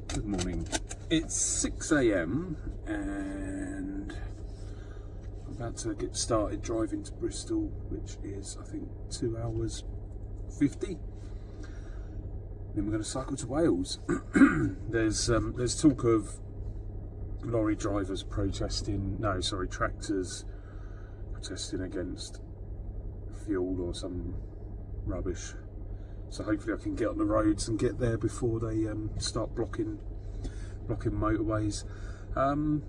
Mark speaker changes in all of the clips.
Speaker 1: Good morning. It's 6 a.m. and I'm about to get started driving to Bristol, which is I think 2 hours 50. Then we're going to cycle to Wales. There's talk of lorry drivers tractors protesting against fuel or some rubbish. So hopefully I can get on the roads and get there before they start blocking motorways. And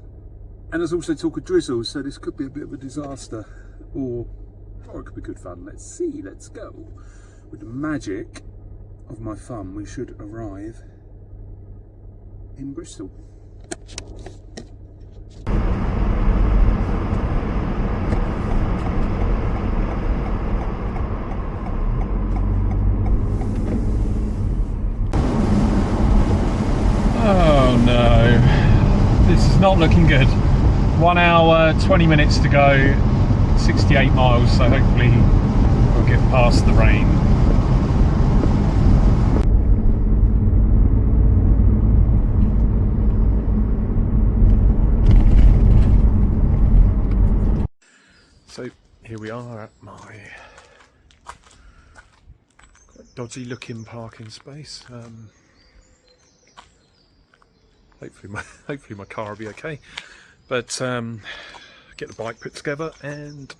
Speaker 1: there's also talk of drizzle, so this could be a bit of a disaster, or it could be good fun. Let's see, let's go. With the magic of my thumb, we should arrive in Bristol.
Speaker 2: Oh no, this is not looking good. 1 hour, 20 minutes to go, 68 miles, so hopefully we'll get past the rain. So here we are at my quite dodgy looking parking space. Hopefully my car will be okay, but get the bike put together and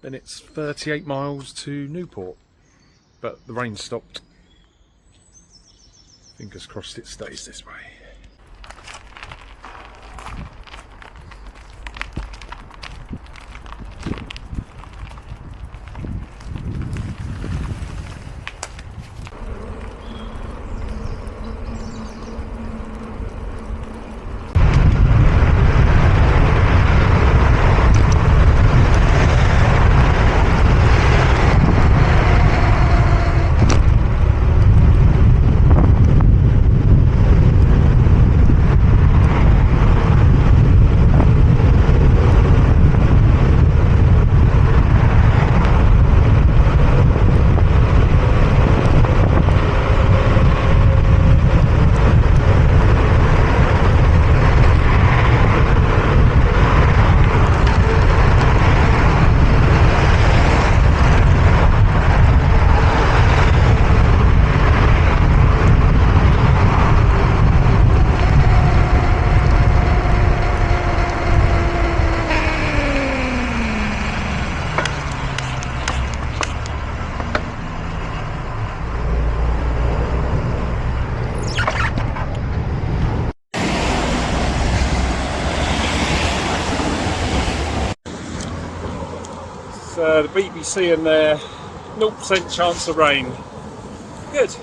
Speaker 2: then it's 38 miles to Newport, but the rain stopped. Fingers crossed it stays this way. The BBC and their 0% chance of rain. Good.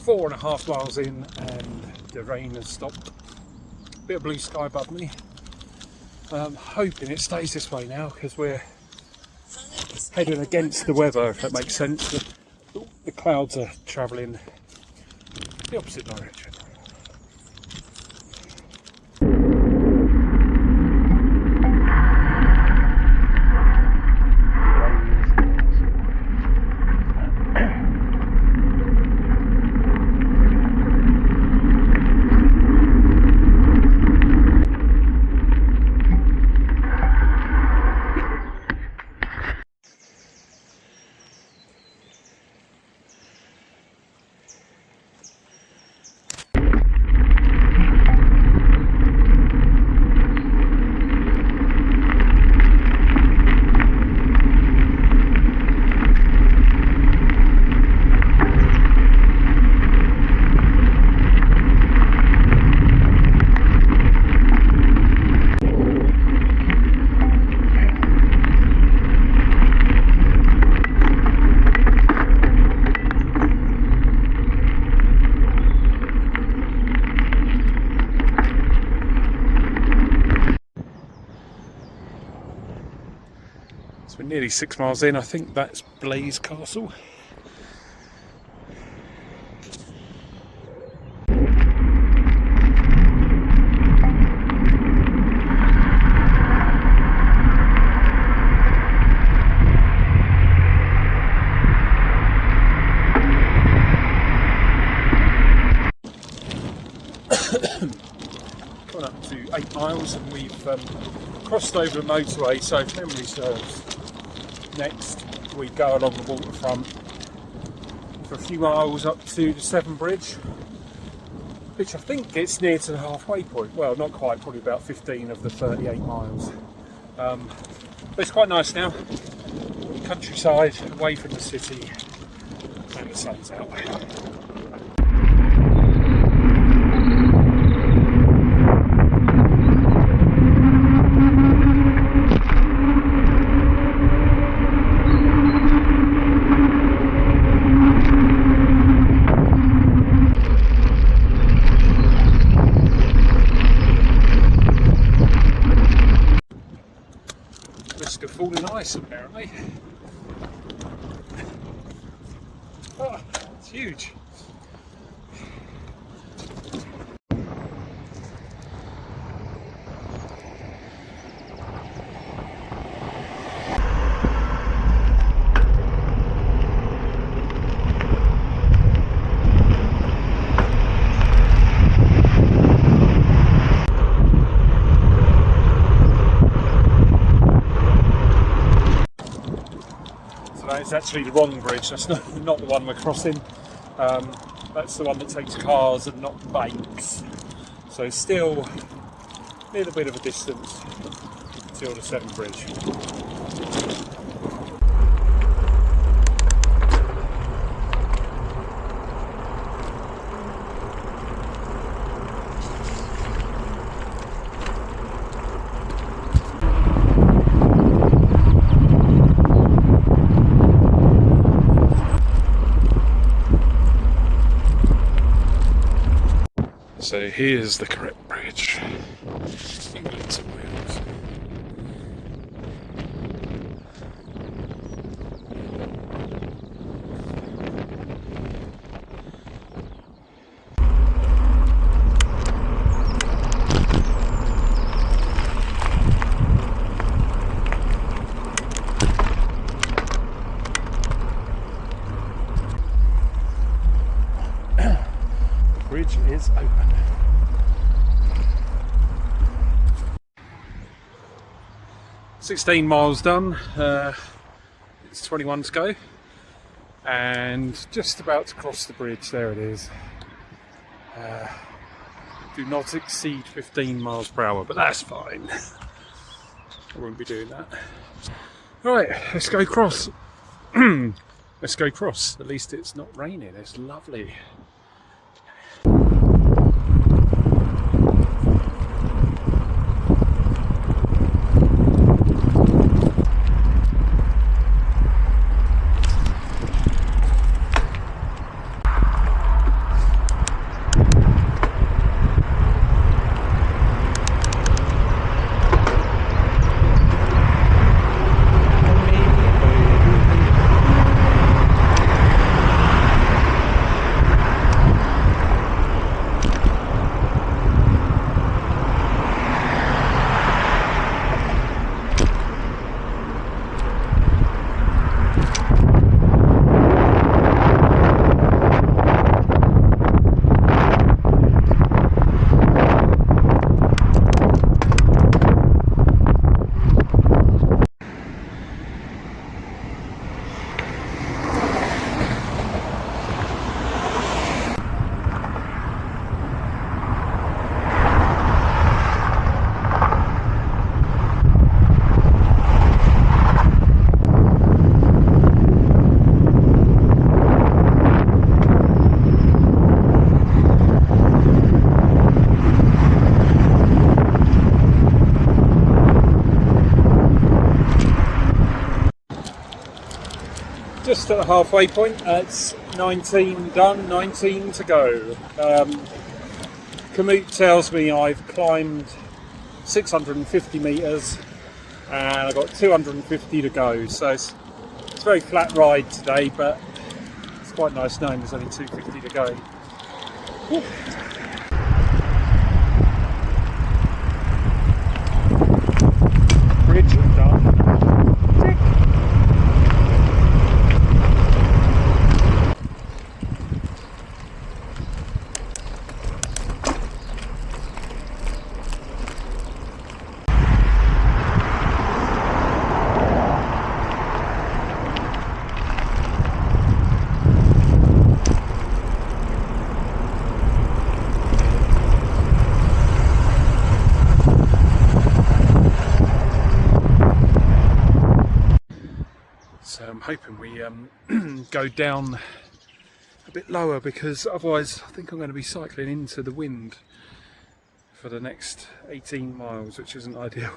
Speaker 1: 4.5 miles in and the rain has stopped. Bit of blue sky above me. I'm hoping it stays this way now because we're heading against the weather, if that makes sense. The clouds are travelling the opposite direction. We're nearly 6 miles in. I think that's Blaze Castle. Gone up to 8 miles and we've crossed over the motorway, so if memory serves, next we go along the waterfront for a few miles up to the Severn Bridge, which I think gets near to the halfway point. Well, not quite, probably about 15 of the 38 miles. But it's quite nice now. Countryside, away from the city, and the sun's out. Risk of falling ice, apparently. Oh, it's huge. It's actually the wrong bridge. That's not the one we're crossing. That's the one that takes cars and not bikes. So still a little bit of a distance until the Severn Bridge. So here's the correct bridge. England and Wales. The bridge is open. 16 miles done, it's 21 to go, and just about to cross the bridge. There it is. Do not exceed 15 miles per hour, but that's fine. I won't be doing that. Right, let's go cross. Let's go cross. At least it's not raining, it's lovely. just at the halfway point. It's 19 done, 19 to go. Komoot tells me I've climbed 650 metres and I've got 250 to go. So it's a very flat ride today, but it's quite nice knowing there's only 250 to go. Whew. Bridge done. Tick. So I'm hoping we go down a bit lower, because otherwise I think I'm going to be cycling into the wind for the next 18 miles, which isn't ideal.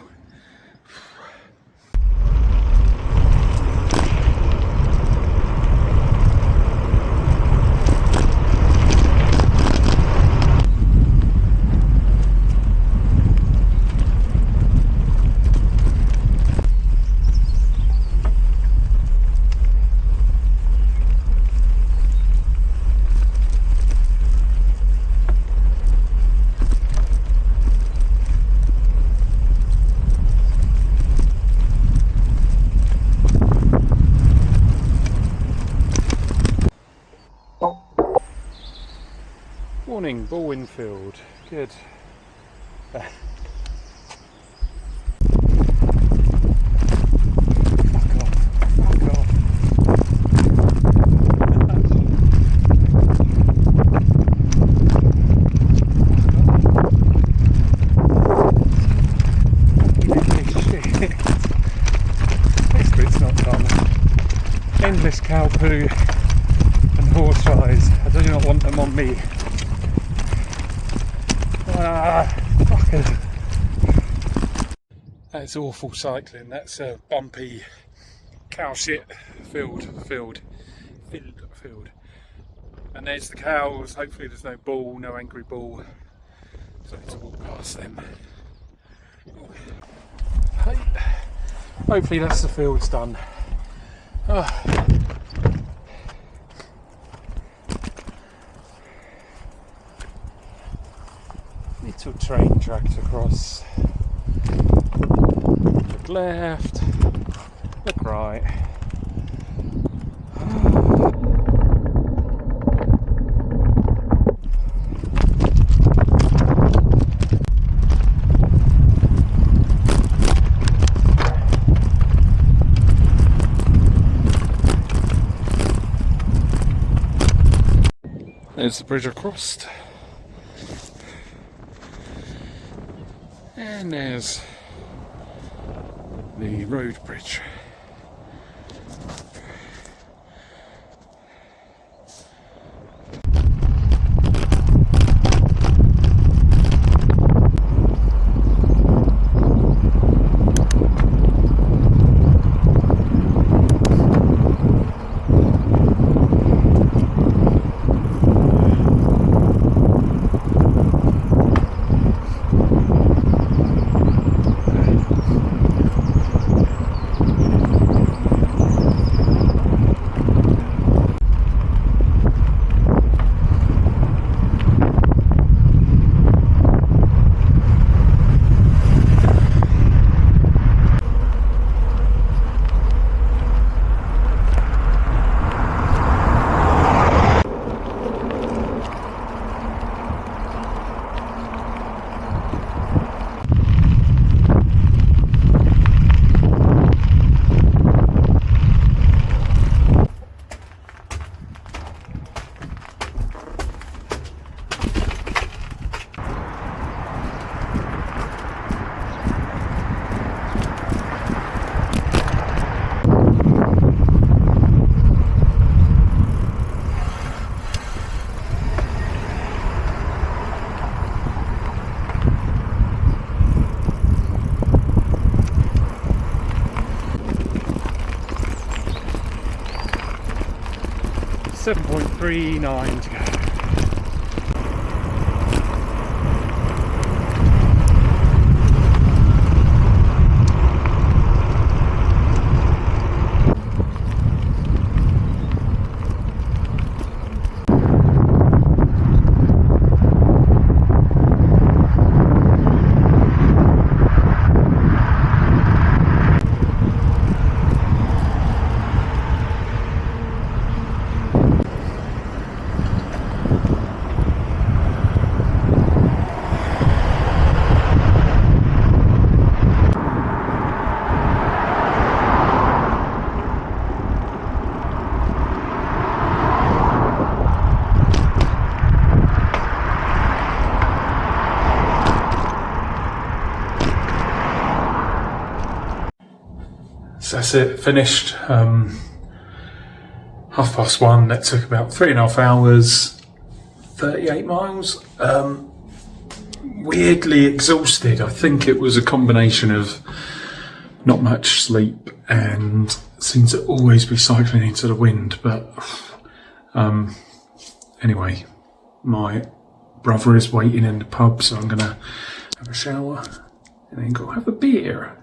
Speaker 1: Morning, Bullwinfield. Good. Fuck off. Fuck off. Shit. This bit's not done. Endless cow poo and horse eyes. I do not want them on me. Fucking. That's awful cycling. That's a bumpy cow shit field. And there's the cows. Hopefully there's no bull, no angry bull. So I need to walk past them. Hopefully that's the field's done. Little train tracked across. Look left, look right. There's the bridge across. And there's the road bridge.
Speaker 2: 7.39 to go. So that's it, finished. 1:30. That took about 3.5 hours, 38 miles. Weirdly exhausted. I think it was a combination of not much sleep and seems to always be cycling into the wind. But anyway, my brother is waiting in the pub, so I'm gonna have a shower and then go have a beer.